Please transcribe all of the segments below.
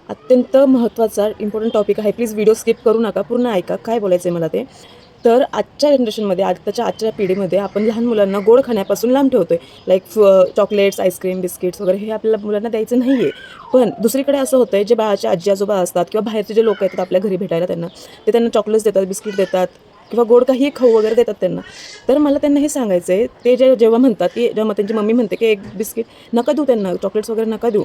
अत्यंत महत्त्वाचा important topic आहे. प्लीज व्हिडिओ स्किप करू नका, पूर्ण ऐका. काय बोलायचं आहे मला ते. तर आजच्या जनरेशनमध्ये, आजच्या पिढीमध्ये आपण लहान मुलांना गोड खाण्यापासून लांब ठेवतो आहे. लाईक चॉकलेट्स, आईस्क्रीम, बिस्किट्स वगैरे हे आपल्याला मुलांना द्यायचं नाही आहे. पण दुसरीकडे असं होतं आहे, जे बाळाचे आजी-आजोबा असतात किंवा बाहेरचे जे लोकं येतात आपल्या घरी भेटायला त्यांना चॉकलेट्स देतात, बिस्किट देतात किंवा गोड काहीही खाऊ वगैरे देतात त्यांना. तर मला त्यांना हे सांगायचं आहे, ते जेव्हा म्हणतात, की जेव्हा त्यांची मम्मी म्हणते, की एक बिस्किट नका देऊ त्यांना, चॉकलेट्स वगैरे नका देऊ.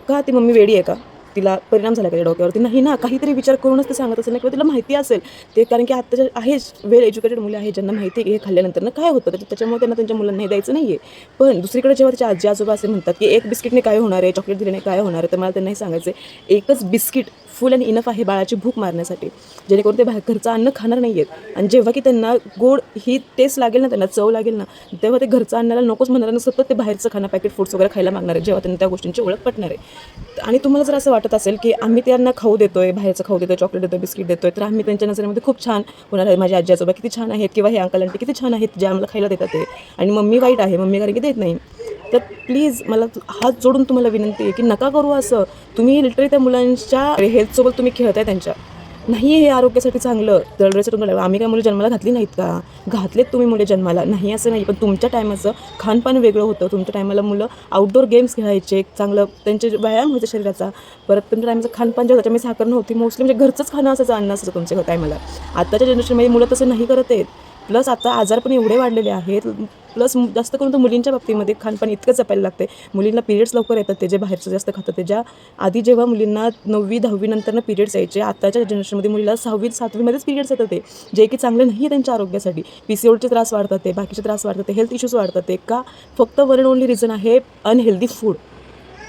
का ती मम्मी वेडी आहे का? तिला परिणाम झाला का डोक्यावरती? नाही ना, काहीतरी विचार करूनच ते सांगत असेल ना, किंवा तिला माहिती असेल ते, कारण की आत्ताच्या आहेच वेल एज्युकेटेड मुले आहेत, ज्यांना माहिती आहे की हे खाल्ल्यानंतर ना काय होतं, त्याच्यामुळे त्यांना त्यांच्या मुलांना हे द्यायचं नाही आहे. पण दुसरीकडे जेव्हा त्याच्या आजी आजोबा असे म्हणतात, की एक बिस्किटने काय होणार आहे, चॉकलेट दिल्याने काय होणार आहे, तर मला त्यांना हे सांगायचं आहे, एकच बिस्किट फुल अँड इनफ आहे बाळाची भूक मारण्यासाठी, जेणेकरून ते घरचं अन्न खाणार नाही आहेत. आणि जेव्हा की त्यांना गोड ही टेस्ट लागेल ना, त्यांना चव लागेल ना, तेव्हा ते घरचं अन्नाला नकोच म्हणणार आणि सतत ते बाहेरचं खाणं, पॅकेट फूड्स वगैरे खायला मागणार आहे, जेव्हा त्यांना त्या गोष्टींची ओळख पटणार आहे. आणि तुम्हाला जर असं वाटत असेल, की आम्ही त्यांना खाऊ देतोय, बाहेरचं खाऊ देतोय, चॉकलेट देतोय, बिस्किट देतोय, तर आम्ही त्यांच्या नजरेमध्ये खूप छान होणार आहे. माझे आजी आजोबा किती छान आहेत, किंवा हे अंकल आंटी किती छान आहेत, जे आम्हाला खायला देतात ते, आणि मम्मी वाईट आहे, मम्मी कारण की देत नाही. तर प्लीज मला हात जोडून तुम्हाला विनंती आहे, की नका करू असं. तुम्ही लिटरली त्या मुलांच्या हेल्थसोबत तुम्ही खेळताय त्यांच्या. नाही हे आरोग्यासाठी चांगलं. दरवेळेस तुम्हाला, आम्ही काय मुलं जन्माला घातली नाहीत का? घातलेत तुम्ही मुले जन्माला, नाही असं नाही. पण तुमच्या टायमाचं खानपान वेगळं होतं. तुमच्या टायमाला मुलं आउटडोर गेम्स खेळायचे, चांगलं त्यांचे व्यायाम व्हायचा शरीराचा. परत तुमच्या टायमाचं खानपान जे होतं, त्याच्यामध्ये साखर नव्हती मोस्टली, म्हणजे घरचंच खाणं असायचं, अन्न असायचं तुमच्या टायमाला. आत्ताच्या जनरेशनमध्ये मुलं तसं नाही करत आहेत. प्लस आता आजार पण एवढे वाढलेले आहेत. प्लस जास्त करून तर मुलींच्या बाबतीमध्ये खानपान इतकं जपायला लागते. मुलींना पिरियड्स लवकर येतात, ते जे बाहेरचं जास्त खातात. त्याच्या आधी जेव्हा मुलींना 9वी 10वी नंतरनं पिरियड्स यायचे, आत्ताच्या जनरेशनमध्ये मुलीला 6वी 7वीमध्येच पिरियड्स येतात, ते जे की चांगलं नाही आहे त्यांच्या आरोग्यासाठी. PCODचे त्रास वाढतात, ते बाकीचे त्रास वाढतात, ते हेल्थ इश्यूज वाढतात. ते का? फक्त वन अँड ओनली रिझन आहे अनहेल्दी फूड.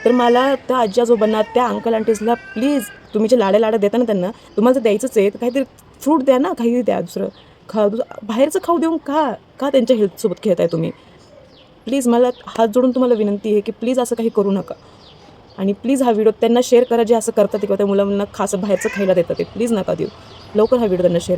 तर मला त्या आजी आजोबांना, त्या अंकल आंटीजला प्लीज, तुम्ही जे लाड्या देता ना त्यांना, तुम्हाला जर द्यायचंच आहे तर काहीतरी फ्रूट द्या ना, काहीतरी द्या दुसरं. बाहेरचं खाऊ देऊन का का त्यांच्या हेल्थसोबत खेळताय तुम्ही? प्लीज मला हात जोडून तुम्हाला विनंती आहे, की प्लीज असं काही करू नका. आणि प्लीज हा व्हिडिओ त्यांना शेअर करा, जे असं करतात किंवा त्या मुलांना खास बाहेरचं खायला देतात ते. प्लीज नका देऊ. लवकर हा व्हिडिओ त्यांना शेअर